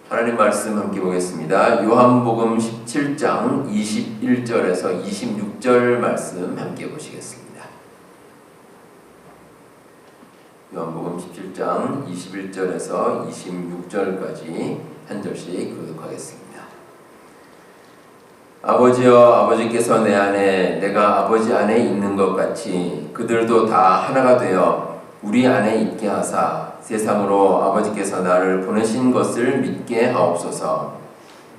하나님 말씀 함께 보겠습니다. 요한복음 17장 21절에서 26절 말씀 함께 보시겠습니다. 요한복음 17장 21절에서 26절까지 한 절씩 교독하겠습니다. 아버지여, 아버지께서 내 안에 내가 아버지 안에 있는 것 같이 그들도 다 하나가 되어 우리 안에 있게 하사 세상으로 아버지께서 나를 보내신 것을 믿게 하옵소서.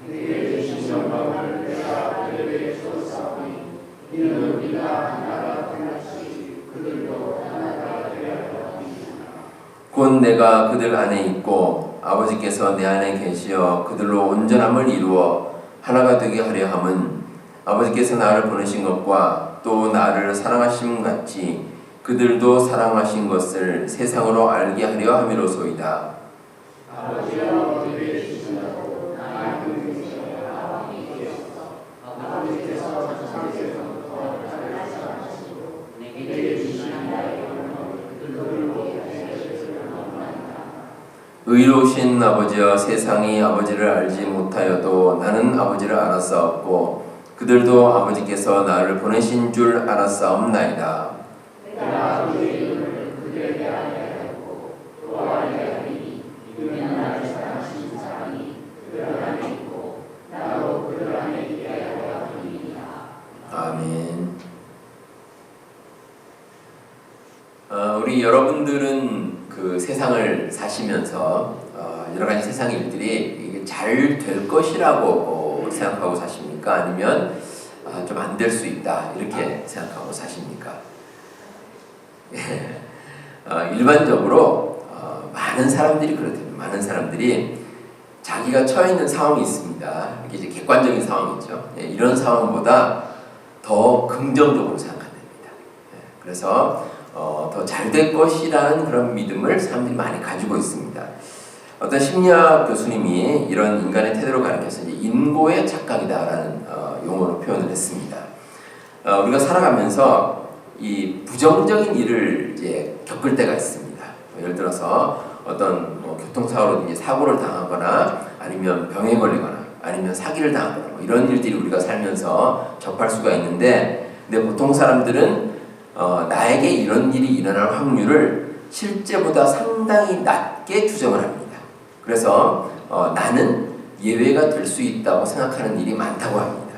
그들의 주신 영광을 내가 그들에게 주었사오니 이는 우리가 하나가 같이 그들도 하나가 되어야 함이니라. 곧 내가 그들 안에 있고 아버지께서 내 안에 계시어 그들로 온전함을 이루어 하나가 되게 하려 함은 아버지께서 나를 보내신 것과 또 나를 사랑하심 같이 그들도 사랑하신 것을 세상으로 알게 하려 함이로소이다. 아버지여, 그들에게 주신다고 나의 뜻을 아버지 되었어. 아버지께서 창세전부터 나를 사랑하시고 내게 주신 나의 영광을 그들로 보게 원하노라. 의로우신 아버지여, 세상이 아버지를 알지 못하여도 나는 아버지를 알았사옵고 그들도 아버지께서 나를 보내신 줄 알았사옵나이다. 내가 아버지의 이름을 그들에게 알려하였고 또 알려하리니 이는 나를 사랑하신 사랑이 그들 안에 있고 나도 그들 안에 있게 하려 함이니라. 아멘. 우리 여러분들은 그 세상을 사시면서 여러 가지 세상 일들이 잘 될 것이라고 생각하고 사십니까? 아니면 좀 안 될 수 있다 이렇게 생각하고 사십니까? 일반적으로 많은 사람들이 그렇답니다. 많은 사람들이 자기가 처해 있는 상황이 있습니다. 이게 이제 객관적인 상황이죠. 이런 상황보다 더 긍정적으로 생각한답니다. 그래서 더 잘 될 것이라는 그런 믿음을 사람들이 많이 가지고 있습니다. 어떤 심리학 교수님이 이런 인간의 태도를 가리켜서 이제 인고의 착각이다라는 용어로 표현을 했습니다. 우리가 살아가면서 이 부정적인 일을 이제 겪을 때가 있습니다. 예를 들어서 어떤 교통사고로 사고를 당하거나 아니면 병에 걸리거나 아니면 사기를 당하거나 이런 일들이 우리가 살면서 접할 수가 있는데, 근데 보통 사람들은 나에게 이런 일이 일어날 확률을 실제보다 상당히 낮게 추정을 합니다. 그래서 나는 예외가 될 수 있다고 생각하는 일이 많다고 합니다.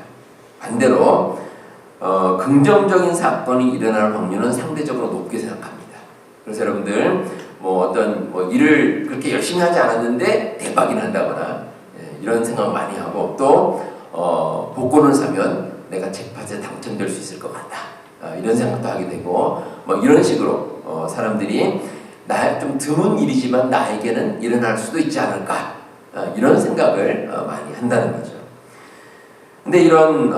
반대로 긍정적인 사건이 일어날 확률은 상대적으로 높게 생각합니다. 그래서 여러분들 어떤 일을 그렇게 열심히 하지 않았는데 대박이 난다거나 이런 생각 많이 하고, 또 복권을 사면 내가 잭팟에 당첨될 수 있을 것 같다 이런 생각도 하게 되고, 이런 식으로 사람들이 좀 드문 일이지만 나에게는 일어날 수도 있지 않을까 이런 생각을 많이 한다는 거죠. 근데 이런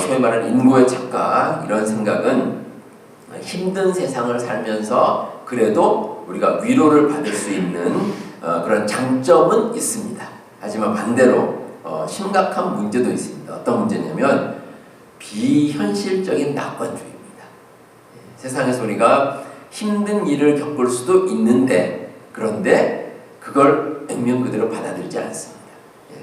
소위 말하는 인고의 착각, 이런 생각은 힘든 세상을 살면서 그래도 우리가 위로를 받을 수 있는 그런 장점은 있습니다. 하지만 반대로 심각한 문제도 있습니다. 어떤 문제냐면 비현실적인 낙관주의입니다. 세상에서 우리가 힘든 일을 겪을 수도 있는데, 그런데 그걸 액면 그대로 받아들이지 않습니다.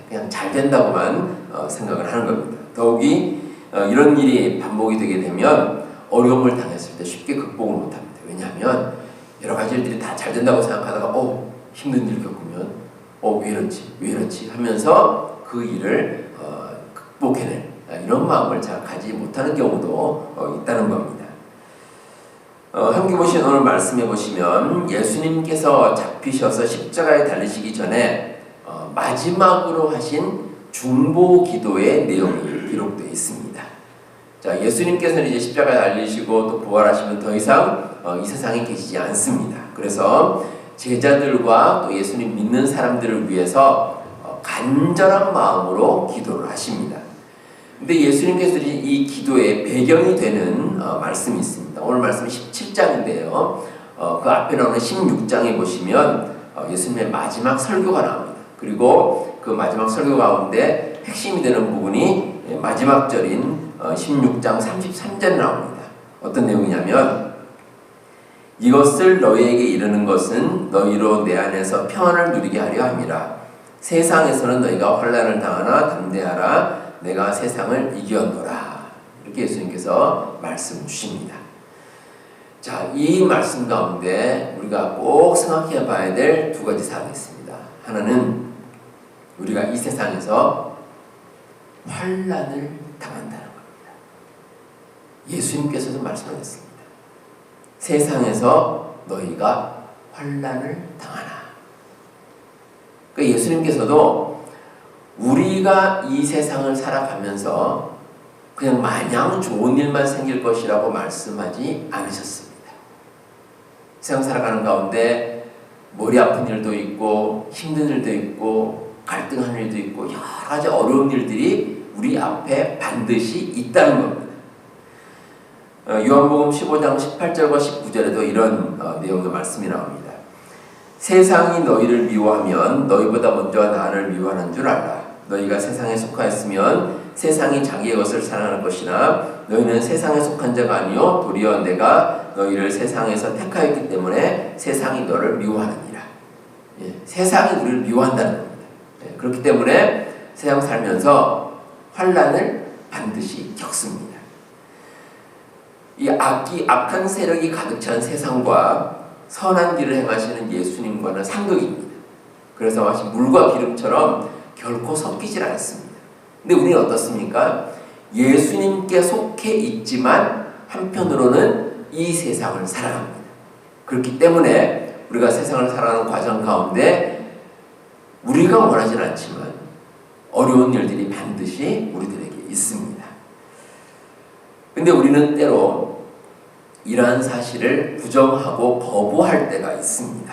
그냥 잘 된다고만 생각을 하는 겁니다. 더욱이 이런 일이 반복이 되게 되면 어려움을 당했을 때 쉽게 극복을 못합니다. 왜냐하면 여러 가지 일들이 다 잘 된다고 생각하다가 힘든 일을 겪으면 왜 이렇지 하면서 그 일을 극복해낼 이런 마음을 잘 가지 못하는 경우도 있다는 겁니다. 함께 보신 오늘 말씀해 보시면 예수님께서 잡히셔서 십자가에 달리시기 전에 마지막으로 하신 중보 기도의 내용이 기록되어 있습니다. 자, 예수님께서는 이제 십자가에 달리시고 또 부활하시면 더 이상 이 세상에 계시지 않습니다. 그래서 제자들과 또 예수님 믿는 사람들을 위해서 간절한 마음으로 기도를 하십니다. 근데 예수님께서 이 기도의 배경이 되는 말씀이 있습니다. 오늘 말씀은 17장인데요. 그 앞에 나오는 16장에 보시면 예수님의 마지막 설교가 나옵니다. 그리고 그 마지막 설교 가운데 핵심이 되는 부분이 마지막 절인 16장 33절에 나옵니다. 어떤 내용이냐면, 이것을 너희에게 이르는 것은 너희로 내 안에서 평안을 누리게 하려 함이라. 세상에서는 너희가 환난을 당하나 담대하라. 내가 세상을 이겼노라. 이렇게 예수님께서 말씀 주십니다. 자, 이 말씀 가운데 우리가 꼭 생각해 봐야 될 두 가지 사항이 있습니다. 하나는 우리가 이 세상에서 환난을 당한다는 겁니다. 예수님께서도 말씀하셨습니다. 세상에서 너희가 환난을 당하나. 그러니까 예수님께서도 우리가 이 세상을 살아가면서 그냥 마냥 좋은 일만 생길 것이라고 말씀하지 않으셨습니다. 세상 살아가는 가운데 머리 아픈 일도 있고 힘든 일도 있고 갈등하는 일도 있고 여러 가지 어려운 일들이 우리 앞에 반드시 있다는 겁니다. 요한복음 15장 18절과 19절에도 이런 내용의 말씀이 나옵니다. 세상이 너희를 미워하면 너희보다 먼저 나를 미워하는 줄 알라. 너희가 세상에 속하였으면 세상이 자기의 것을 사랑할 것이나 너희는 세상에 속한 자가 아니요 도리어 내가 너희를 세상에서 택하였기 때문에 세상이 너를 미워하느니라. 세상이 우리를 미워한다는 겁니다. 그렇기 때문에 세상 살면서 환난을 반드시 겪습니다. 이 악한 세력이 가득 찬 세상과 선한 길을 행하시는 예수님과는 상극입니다. 그래서 마치 물과 기름처럼 결코 섞이질 않습니다. 근데 우리는 어떻습니까? 예수님께 속해 있지만 한편으로는 이 세상을 살아갑니다. 그렇기 때문에 우리가 세상을 살아가는 과정 가운데 우리가 원하지는 않지만 어려운 일들이 반드시 우리들에게 있습니다. 근데 우리는 때로 이러한 사실을 부정하고 거부할 때가 있습니다.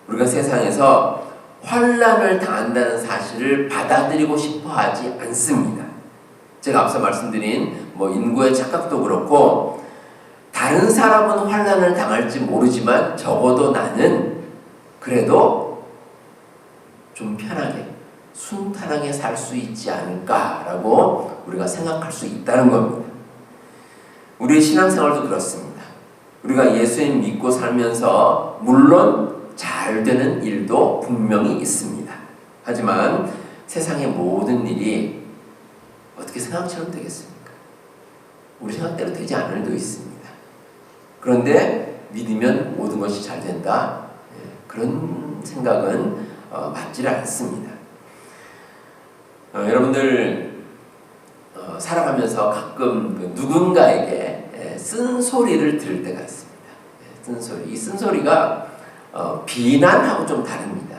우리가 세상에서 환난을 당한다는 사실을 받아들이고 싶어 하지 않습니다. 제가 앞서 말씀드린 인구의 착각도 그렇고 다른 사람은 환난을 당할지 모르지만 적어도 나는 그래도 좀 편하게 순탄하게 살 수 있지 않을까라고 우리가 생각할 수 있다는 겁니다. 우리의 신앙생활도 그렇습니다. 우리가 예수님 믿고 살면서 물론 잘 되는 일도 분명히 있습니다. 하지만 세상의 모든 일이 어떻게 생각처럼 되겠습니까? 우리 생각대로 되지 않을 일도 있습니다. 그런데 믿으면 모든 것이 잘 된다. 그런 생각은 맞지 않습니다. 여러분들 살아가면서 가끔 누군가에게 쓴소리를 들을 때가 있습니다. 쓴소리. 이 쓴소리가 비난하고 좀 다릅니다.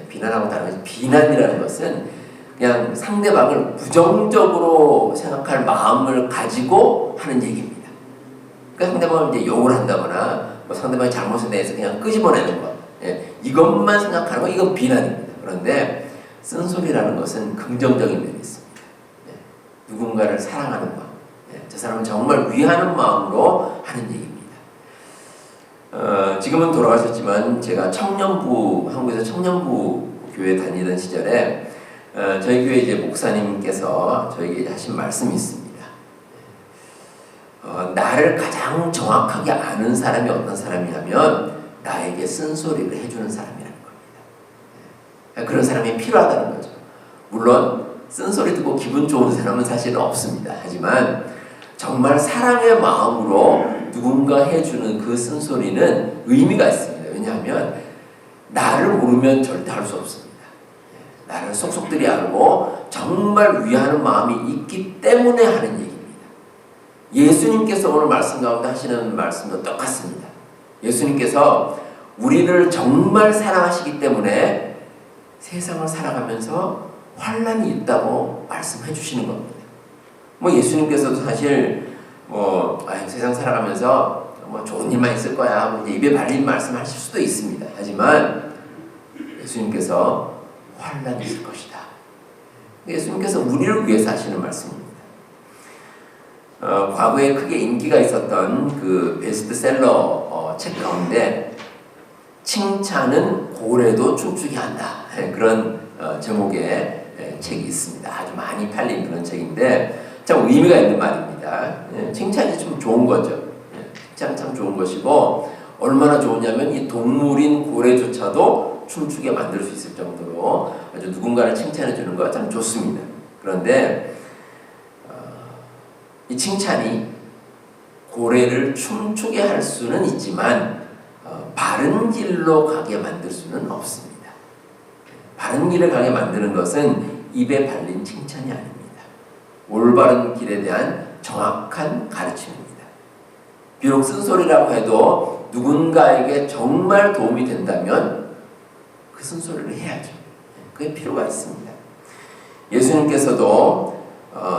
비난하고 다른 것이 비난이라는 것은 그냥 상대방을 부정적으로 생각할 마음을 가지고 하는 얘기입니다. 그러니까 상대방을 이제 욕을 한다거나 상대방의 잘못에 대해서 그냥 끄집어내는 것. 이것만 생각하는 거 이건 비난입니다. 그런데 쓴소리라는 것은 긍정적인 면이 있습니다. 누군가를 사랑하는 마음, 저 사람을 정말 위하는 마음으로 하는 얘기입니다. 지금은 돌아가셨지만 제가 한국에서 청년부 교회 다니던 시절에 저희 교회 이제 목사님께서 저에게 하신 말씀이 있습니다. 나를 가장 정확하게 아는 사람이 어떤 사람이냐면 나에게 쓴소리를 해주는 사람이라는 겁니다. 그런 사람이 필요하다는 거죠. 물론 쓴소리 듣고 기분 좋은 사람은 사실은 없습니다. 하지만 정말 사랑의 마음으로 누군가 해주는 그 쓴소리는 의미가 있습니다. 왜냐하면 나를 모르면 절대 할 수 없습니다. 나를 속속들이 알고 정말 위하는 마음이 있기 때문에 하는 얘기입니다. 예수님께서 오늘 말씀 가운데 하시는 말씀도 똑같습니다. 예수님께서 우리를 정말 사랑하시기 때문에 세상을 살아가면서 환난이 있다고 말씀해 주시는 겁니다. 예수님께서도 사실 세상 살아가면서 좋은 일만 있을 거야 이제 입에 발린 말씀 하실 수도 있습니다. 하지만 예수님께서 환난이 있을 것이다. 예수님께서 우리를 위해서 하시는 말씀입니다. 과거에 크게 인기가 있었던 그 베스트셀러 책 가운데 칭찬은 고래도 춤추게 한다. 그런 제목의 책이 있습니다. 아주 많이 팔린 그런 책인데 참 의미가 있는 말입니다. 칭찬이 좀 좋은 거죠. 칭찬은 참 좋은 것이고 얼마나 좋으냐면 이 동물인 고래조차도 또 춤추게 만들 수 있을 정도로 아주 누군가를 칭찬해 주는 거 참 좋습니다. 그런데 이 칭찬이 고래를 춤추게 할 수는 있지만 바른 길로 가게 만들 수는 없습니다. 바른 길에 가게 만드는 것은 입에 발린 칭찬이 아닙니다. 올바른 길에 대한 정확한 가르침입니다. 비록 쓴소리라고 해도 누군가에게 정말 도움이 된다면 그 쓴소리를 해야죠. 그게 필요가 있습니다. 예수님께서도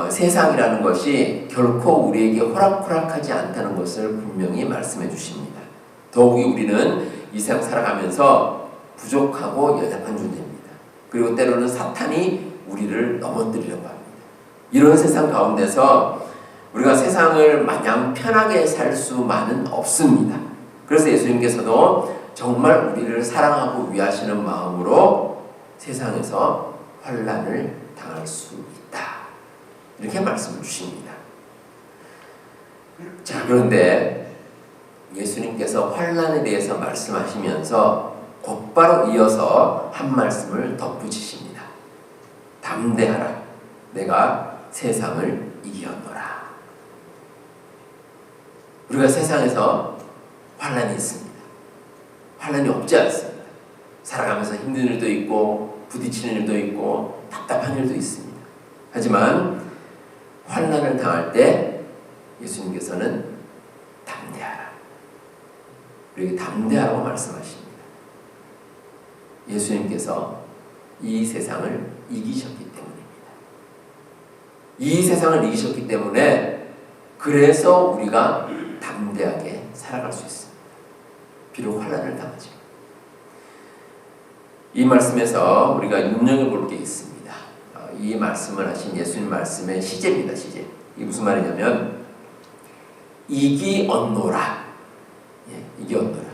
세상이라는 것이 결코 우리에게 호락호락하지 않다는 것을 분명히 말씀해 주십니다. 더욱이 우리는 이 세상 살아가면서 부족하고 연약한 존재입니다. 그리고 때로는 사탄이 우리를 넘어뜨리려고 합니다. 이런 세상 가운데서 우리가 세상을 마냥 편하게 살 수만은 없습니다. 그래서 예수님께서도 정말 우리를 사랑하고 위하시는 마음으로 세상에서 환난을 당할 수 있다. 이렇게 말씀을 주십니다. 자, 그런데 예수님께서 환난에 대해서 말씀하시면서 곧바로 이어서 한 말씀을 덧붙이십니다. 담대하라. 내가 세상을 이겼노라. 우리가 세상에서 환난이 있습니다. 환난이 없지 않습니다. 살아가면서 힘든 일도 있고 부딪히는 일도 있고 답답한 일도 있습니다. 하지만 환난을 당할 때 예수님께서는 담대하라. 우리에게 담대하라고 말씀하십니다. 예수님께서 이 세상을 이기셨기 때문입니다. 이 세상을 이기셨기 때문에 그래서 우리가 담대하게 살아갈 수 있습니다. 비록 환난을 당하지. 이 말씀에서 우리가 눈여겨볼 게 있습니다. 이 말씀을 하신 예수님 말씀의 시제입니다. 시제. 이게 무슨 말이냐면 이기 얻노라. 이기 얻노라.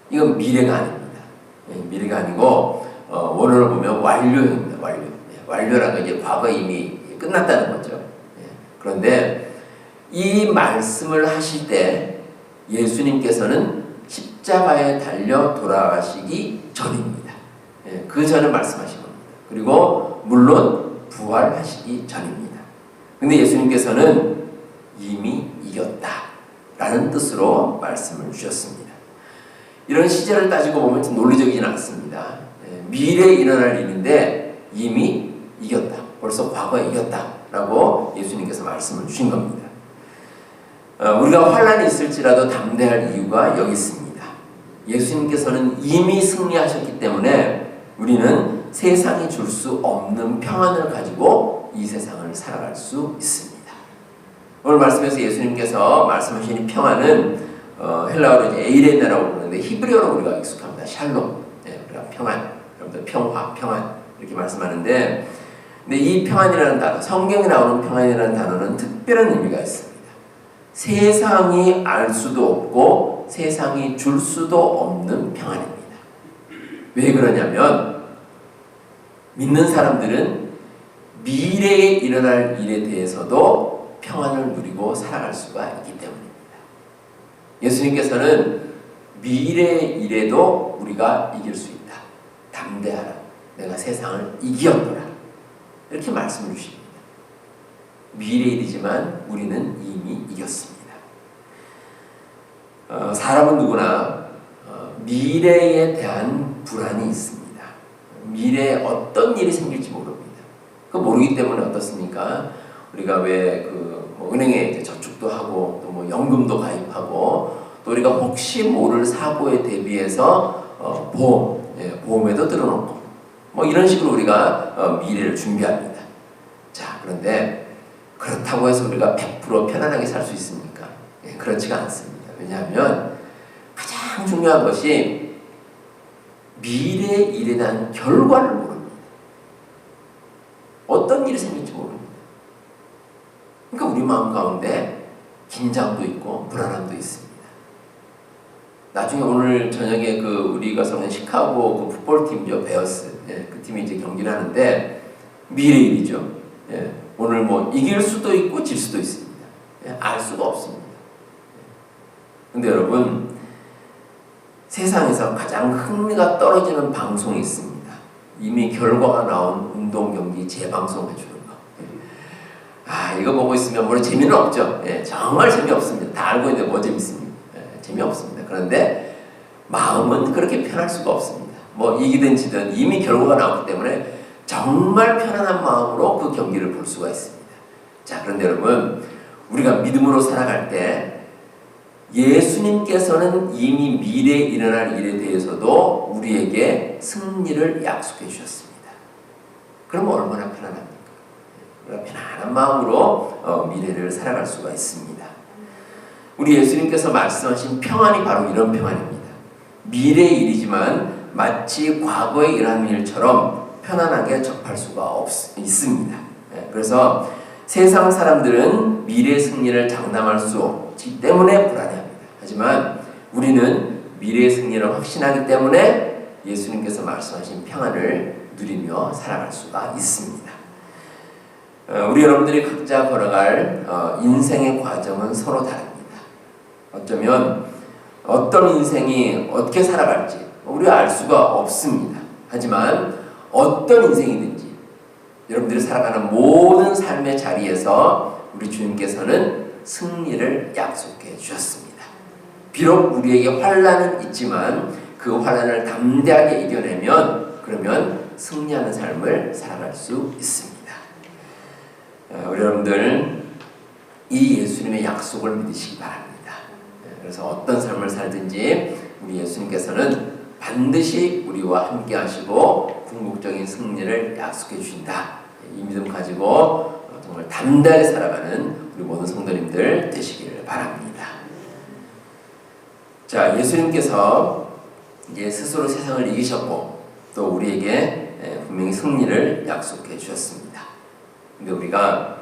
이건 미래가 아닙니다. 미래가 아니고 원어를 보면 완료입니다. 완료. 완료라는 건 이제 과거 이미 끝났다는 거죠. 그런데 이 말씀을 하실 때 예수님께서는 십자가에 달려 돌아가시기 전입니다. 그 전을 말씀하신 겁니다. 그리고 물론 부활하시기 전입니다. 근데 예수님께서는 이미 이겼다라는 뜻으로 말씀을 주셨습니다. 이런 시제를 따지고 보면 좀 논리적이진 않습니다. 미래에 일어날 일인데 이미 이겼다. 벌써 과거에 이겼다라고 예수님께서 말씀을 주신 겁니다. 우리가 환난이 있을지라도 담대할 이유가 여기 있습니다. 예수님께서는 이미 승리하셨기 때문에 우리는 세상이 줄 수 없는 평안을 가지고 이 세상을 살아갈 수 있습니다. 오늘 말씀에서 예수님께서 말씀하신 이 평안은 헬라어로 이제 에이레나라고 부르는데 히브리어로 우리가 익숙합니다. 샬롬, 우리가 평안, 여러분들 평화, 평안 이렇게 말씀하는데, 근데 이 평안이라는 단어, 성경에 나오는 평안이라는 단어는 특별한 의미가 있습니다. 세상이 알 수도 없고 세상이 줄 수도 없는 평안입니다. 왜 그러냐면 믿는 사람들은 미래에 일어날 일에 대해서도 평안을 누리고 살아갈 수가 있기 때문입니다. 예수님께서는 미래의 일에도 우리가 이길 수 있다. 담대하라. 내가 세상을 이기었노라. 이렇게 말씀을 주십니다. 미래의 일이지만 우리는 이미 이겼습니다. 사람은 누구나 미래에 대한 불안이 있습니다. 미래에 어떤 일이 생길지 모릅니다. 그 모르기 때문에 어떻습니까? 우리가 왜 은행에 이제 저축도 하고 또 뭐 연금도 가입하고 또 우리가 혹시 모를 사고에 대비해서 보험에도 들어놓고 뭐 이런 식으로 우리가 미래를 준비합니다. 자, 그런데 그렇다고 해서 우리가 100% 편안하게 살 수 있습니까? 그렇지가 않습니다. 왜냐하면 가장 중요한 것이 미래의 일에 대한 결과를 모릅니다. 어떤 일이 생길지 모릅니다. 그러니까 우리 마음 가운데 긴장도 있고 불안함도 있습니다. 나중에 오늘 저녁에 우리가 서는 시카고 풋볼팀이죠. 베어스. 그 팀이 이제 경기를 하는데 미래의 일이죠. 오늘 뭐 이길 수도 있고 질 수도 있습니다. 알 수가 없습니다. 근데 여러분, 세상에서 가장 흥미가 떨어지는 방송이 있습니다. 이미 결과가 나온 운동 경기 재방송해 주는 거. 이거 보고 있으면 물론 재미는 없죠. 정말 재미없습니다. 다 알고 있는데 뭐 재밌습니까? 재미없습니다. 그런데 마음은 그렇게 편할 수가 없습니다. 뭐 이기든 지든 이미 결과가 나왔기 때문에 정말 편안한 마음으로 그 경기를 볼 수가 있습니다. 자, 그런데 여러분, 우리가 믿음으로 살아갈 때 예수님께서는 이미 미래에 일어날 일에 대해서도 우리에게 승리를 약속해 주셨습니다. 그럼 얼마나 편안합니까? 우리가 편안한 마음으로 미래를 살아갈 수가 있습니다. 우리 예수님께서 말씀하신 평안이 바로 이런 평안입니다. 미래의 일이지만 마치 과거에 일어난 일처럼 편안하게 접할 수가 있습니다. 그래서 세상 사람들은 미래의 승리를 장담할 수 없기 때문에 불안해합니다. 하지만 우리는 미래의 승리를 확신하기 때문에 예수님께서 말씀하신 평안을 누리며 살아갈 수가 있습니다. 우리 여러분들이 각자 걸어갈 인생의 과정은 서로 다릅니다. 어쩌면 어떤 인생이 어떻게 살아갈지 우리가 알 수가 없습니다. 하지만 어떤 인생이든지 여러분들이 살아가는 모든 삶의 자리에서 우리 주님께서는 승리를 약속해 주셨습니다. 비록 우리에게 환난은 있지만 그 환난을 담대하게 이겨내면 그러면 승리하는 삶을 살아갈 수 있습니다. 우리 여러분들 이 예수님의 약속을 믿으시기 바랍니다. 그래서 어떤 삶을 살든지 우리 예수님께서는 반드시 우리와 함께 하시고 궁극적인 승리를 약속해 주신다. 이 믿음 가지고 정말 담대하게 살아가는 우리 모든 성도님들 되시기를 바랍니다. 자, 예수님께서 이제 스스로 세상을 이기셨고 또 우리에게 분명히 승리를 약속해 주셨습니다. 근데 우리가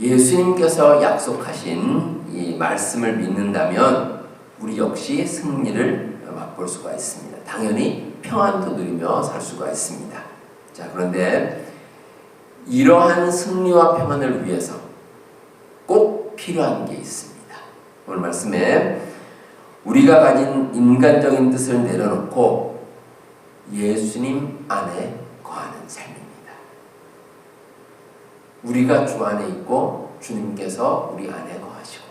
예수님께서 약속하신 이 말씀을 믿는다면 우리 역시 승리를 맛볼 수가 있습니다. 당연히 평안도 누리며 살 수가 있습니다. 자, 그런데 이러한 승리와 평안을 위해서 꼭 필요한 게 있습니다. 오늘 말씀에 우리가 가진 인간적인 뜻을 내려놓고 예수님 안에 거하는 삶입니다. 우리가 주 안에 있고 주님께서 우리 안에 거하시고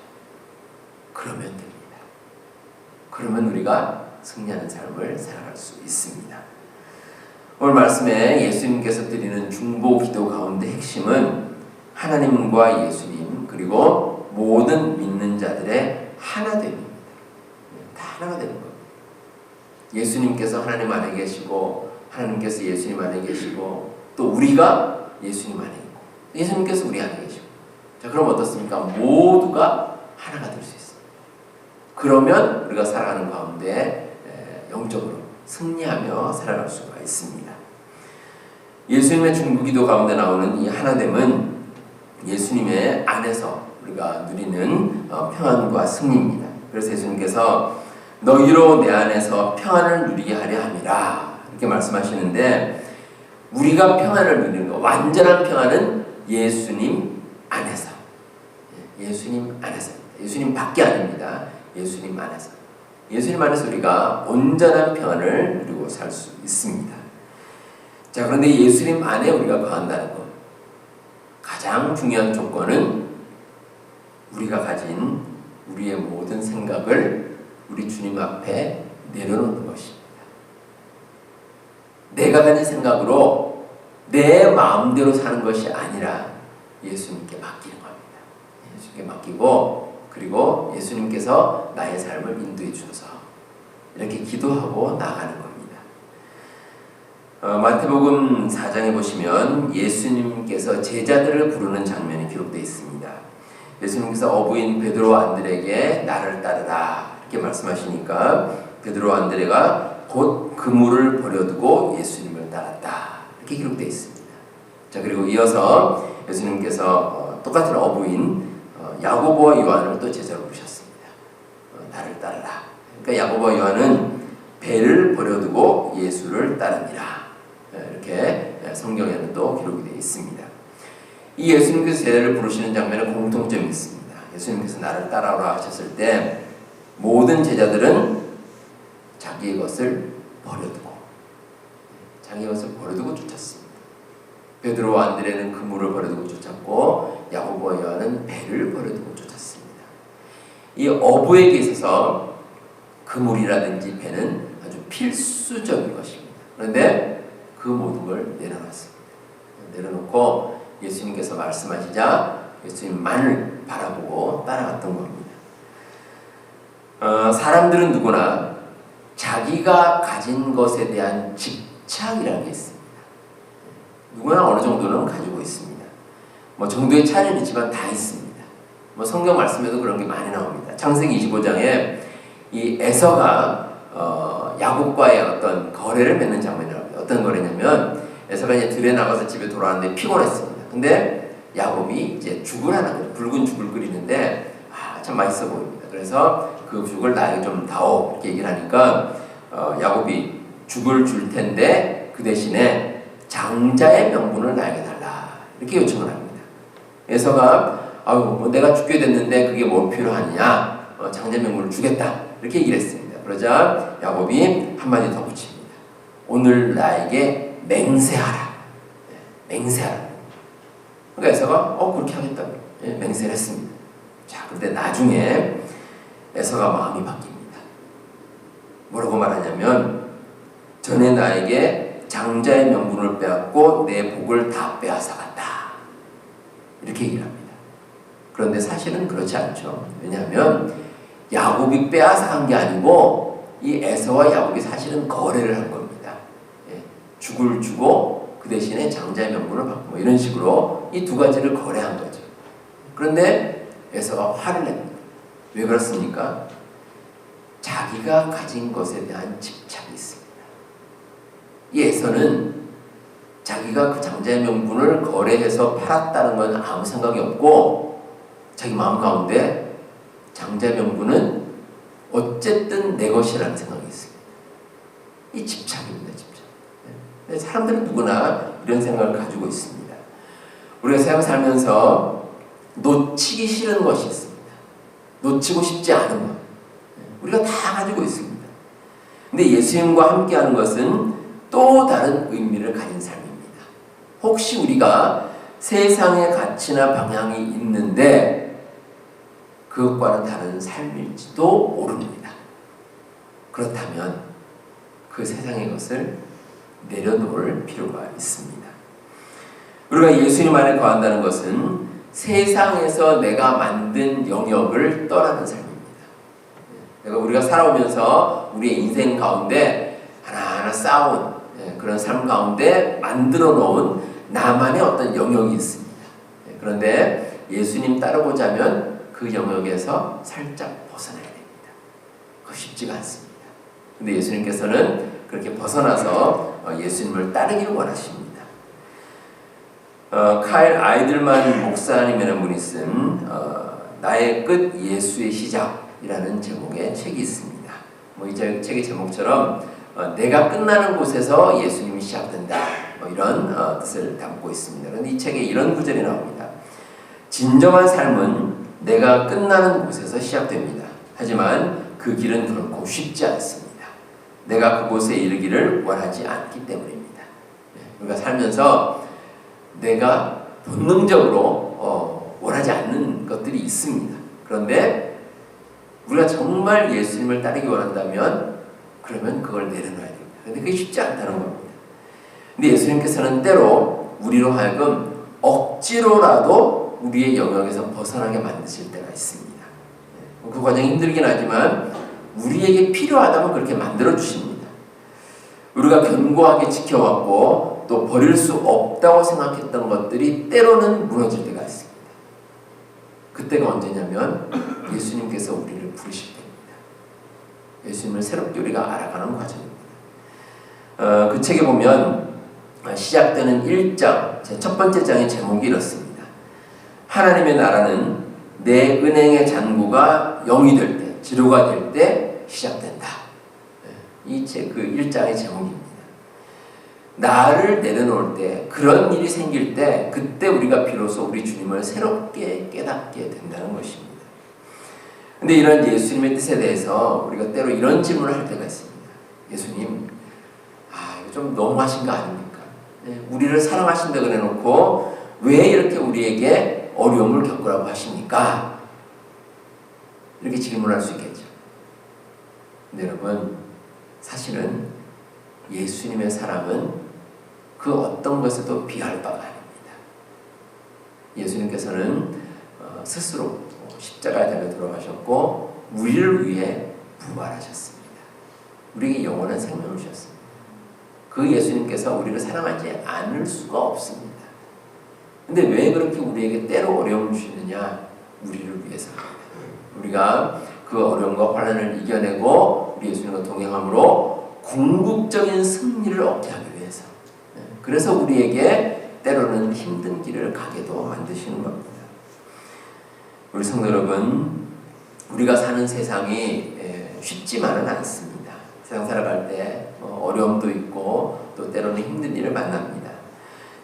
그러면 됩니다. 그러면 우리가 승리하는 삶을 살아갈 수 있습니다. 오늘 말씀에 예수님께서 드리는 중보 기도 가운데 핵심은 하나님과 예수님 그리고 모든 믿는 자들의 하나됨입니다. 다 하나가 되는 겁니다. 예수님께서 하나님 안에 계시고 하나님께서 예수님 안에 계시고 또 우리가 예수님 안에 있고 예수님께서 우리 안에 계시고 자, 그럼 어떻습니까? 모두가 하나가 될 수 있습니다. 그러면 우리가 살아가는 가운데 영적으로 승리하며 살아갈 수가 있습니다. 예수님의 중보기도 가운데 나오는 이 하나됨은 예수님의 안에서 우리가 누리는 평안과 승리입니다. 그래서 예수님께서 너희로 내 안에서 평안을 누리게 하려 함이라 이렇게 말씀하시는데 우리가 평안을 누리는 것, 완전한 평안은 예수님 안에서 예수님 안에서 예수님 밖에 아닙니다. 예수님 안에서 예수님 안에서 우리가 온전한 평안을 누리고 살 수 있습니다. 자, 그런데 예수님 안에 우리가 거한다는 것 가장 중요한 조건은 우리가 가진 우리의 모든 생각을 우리 주님 앞에 내려놓는 것입니다. 내가 가진 생각으로 내 마음대로 사는 것이 아니라 예수님께 맡기는 겁니다. 예수님께 맡기고 그리고 예수님께서 나의 삶을 인도해 주셔서 이렇게 기도하고 나가는 겁니다. 마태복음 4장에 보시면 예수님께서 제자들을 부르는 장면이 기록되어 있습니다. 예수님께서 어부인 베드로 안드레에게 나를 따르라 이렇게 말씀하시니까 베드로 안드레가 곧 그물을 버려두고 예수님을 따랐다 이렇게 기록되어 있습니다. 자, 그리고 이어서 예수님께서 똑같은 어부인 야고보와 요한을 또 제자로 부르셨습니다. 나를 따르라. 그러니까 야고보와 요한은 배를 버려두고 예수를 따릅니다. 이렇게 성경에는 또 기록이 되어 있습니다. 이 예수님께서 제자를 부르시는 장면에 공통점이 있습니다. 예수님께서 나를 따라오라 하셨을 때 모든 제자들은 자, 자기의 것을 버려두고 쫓았습니다. 베드로와 안드레는 그물을 버려두고 쫓았고 야고보와 요한은 배를 버려두고 쫓았습니다. 이 어부에게 있어서 그물이라든지 배는 아주 필수적인 것입니다. 그런데 그 모든 걸 내려놨습니다. 내려놓고 예수님께서 말씀하시자 예수님만을 바라보고 따라갔던 겁니다. 사람들은 누구나 자기가 가진 것에 대한 집착이라는 게 있습니다. 누구나 어느 정도는 가지고 있습니다. 뭐 정도의 차이는 있지만 다 있습니다. 뭐 성경 말씀에도 그런 게 많이 나옵니다. 창세기 25장에 이 에서가 야곱과의 어떤 거래를 맺는 장면이 나옵니다. 어떤 거래냐면 에서가 이제 들에 나가서 집에 돌아왔는데 피곤했습니다. 근데 야곱이 이제 죽을 하나 거예요. 붉은 죽을 끓이는데 참 맛있어 보입니다. 그래서 그 죽을 나에게 좀 다오 이렇게 얘기를 하니까 야곱이 죽을 줄 텐데 그 대신에 장자의 명분을 나에게 달라 이렇게 요청을 합니다. 에서가 뭐 내가 죽게 됐는데 그게 뭐 필요하느냐 장자 명분을 주겠다 이렇게 얘기를 했습니다. 그러자 야곱이 한마디 더 붙입니다. 오늘 나에게 맹세하라. 맹세하라. 그러니까 에서가 그렇게 하겠다고 맹세를 했습니다. 자, 그런데 나중에 에서가 마음이 바뀝니다. 뭐라고 말하냐면 전에 나에게 장자의 명분을 빼앗고 내 복을 다 빼앗아갔다. 이렇게 얘기를 합니다. 그런데 사실은 그렇지 않죠. 왜냐하면 야곱이 빼앗아간 게 아니고 이 에서와 야곱이 사실은 거래를 한 겁니다. 죽을 주고 그 대신에 장자의 명분을 받고 뭐 이런 식으로 이 두 가지를 거래한 거죠. 그런데 에서가 화를 냅니다. 왜 그렇습니까? 자기가 가진 것에 대한 집착이 있습니다. 이 에서는 자기가 그 장자의 명분을 거래해서 팔았다는 건 아무 생각이 없고 자기 마음 가운데 장자의 명분은 어쨌든 내 것이라는 생각이 있습니다. 이 집착입니다. 집착. 사람들은 누구나 이런 생각을 가지고 있습니다. 우리가 세상 살면서 놓치기 싫은 것이 있습니다. 놓치고 싶지 않은 것. 우리가 다 가지고 있습니다. 근데 예수님과 함께하는 것은 또 다른 의미를 가진 삶입니다. 혹시 우리가 세상의 가치나 방향이 있는데 그것과는 다른 삶일지도 모릅니다. 그렇다면 그 세상의 것을 내려놓을 필요가 있습니다. 우리가 예수님 안에 거한다는 것은 세상에서 내가 만든 영역을 떠나는 삶입니다. 우리가 살아오면서 우리의 인생 가운데 하나하나 쌓아온 그런 삶 가운데 만들어 놓은 나만의 어떤 영역이 있습니다. 그런데 예수님 따르고자 그 영역에서 살짝 벗어나야 됩니다. 그거 쉽지가 않습니다. 근데 예수님께서는 그렇게 벗어나서 예수님을 따르기를 원하십니다. 카일 아이들만 목사님이라는 분이 쓴 나의 끝 예수의 시작이라는 제목의 책이 있습니다. 이 책의 제목처럼 내가 끝나는 곳에서 예수님이 시작된다. 이런 뜻을 담고 있습니다. 그런데 이 책에 이런 구절이 나옵니다. 진정한 삶은 내가 끝나는 곳에서 시작됩니다. 하지만 그 길은 결코 쉽지 않습니다. 내가 그곳에 이르기를 원하지 않기 때문입니다. 우리가 살면서 내가 본능적으로 원하지 않는 것들이 있습니다. 그런데 우리가 정말 예수님을 따르기 원한다면 그러면 그걸 내려놔야 됩니다. 그런데 그게 쉽지 않다는 겁니다. 근데 예수님께서는 때로 우리로 하여금 억지로라도 우리의 영역에서 벗어나게 만드실 때가 있습니다. 그 과정이 힘들긴 하지만 우리에게 필요하다면 그렇게 만들어 주십니다. 우리가 견고하게 지켜왔고 또 버릴 수 없다고 생각했던 것들이 때로는 무너질 때가 있습니다. 그때가 언제냐면 예수님께서 우리를 부르실 때입니다. 예수님을 새롭게 우리가 알아가는 과정입니다. 그 책에 보면 시작되는 1장, 제 첫 번째 장의 제목이 이렇습니다. 하나님의 나라는 내 은행의 잔고가 0이 될 때, 지로가 될 때 시작된다. 이 책 그 1장의 제목입니다. 나를 내려놓을 때, 그런 일이 생길 때, 그때 우리가 비로소 우리 주님을 새롭게 깨닫게 된다는 것입니다. 근데 이런 예수님의 뜻에 대해서 우리가 때로 이런 질문을 할 때가 있습니다. 예수님, 이거 좀 너무하신 거 아닙니까? 우리를 사랑하신다 그래 놓고 왜 이렇게 우리에게 어려움을 겪으라고 하십니까? 이렇게 질문할 수 있겠죠. 근데 여러분, 사실은 예수님의 사랑은 그 어떤 것에도 비할 바가 아닙니다. 예수님께서는 스스로 십자가에 달려 돌아가셨고 우리를 위해 부활하셨습니다. 우리에게 영원한 생명을 주셨습니다. 그 예수님께서 우리를 사랑하지 않을 수가 없습니다. 근데 왜 그렇게 우리에게 때로 어려움을 주시느냐? 우리를 위해서입니다. 우리가 그 어려움과 환난을 이겨내고 우리 예수님과 동행함으로 궁극적인 승리를 얻게 하기 위해서, 그래서 우리에게 때로는 힘든 길을 가게도 만드시는 겁니다. 우리 성도 여러분, 우리가 사는 세상이 쉽지만은 않습니다. 세상 살아갈 때 어려움도 있고 또 때로는 힘든 일을 만납니다.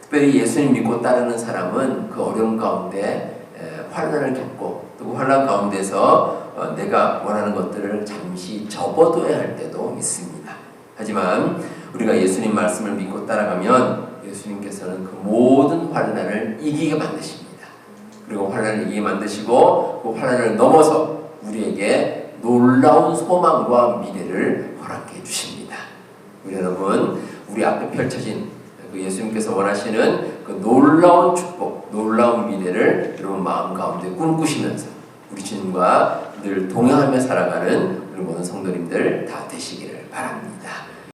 특별히 예수님 믿고 따르는 사람은 그 어려움 가운데 환난을 겪고 또 그 환난 가운데서 내가 원하는 것들을 잠시 접어둬야 할 때도 있습니다. 하지만 우리가 예수님 말씀을 믿고 따라가면 예수님께서는 그 모든 환난을 이기게 만드십니다. 그리고 환난을 이기게 만드시고 그 환난을 넘어서 우리에게 놀라운 소망과 미래를 허락해 주십니다. 우리 여러분, 우리 앞에 펼쳐진 그 예수님께서 원하시는 그 놀라운 축복, 놀라운 미래를 여러분 마음 가운데 꿈꾸시면서 우리 주님과 늘 동행하며 살아가는 우리 모든 성도님들 다 되시기를 바랍니다.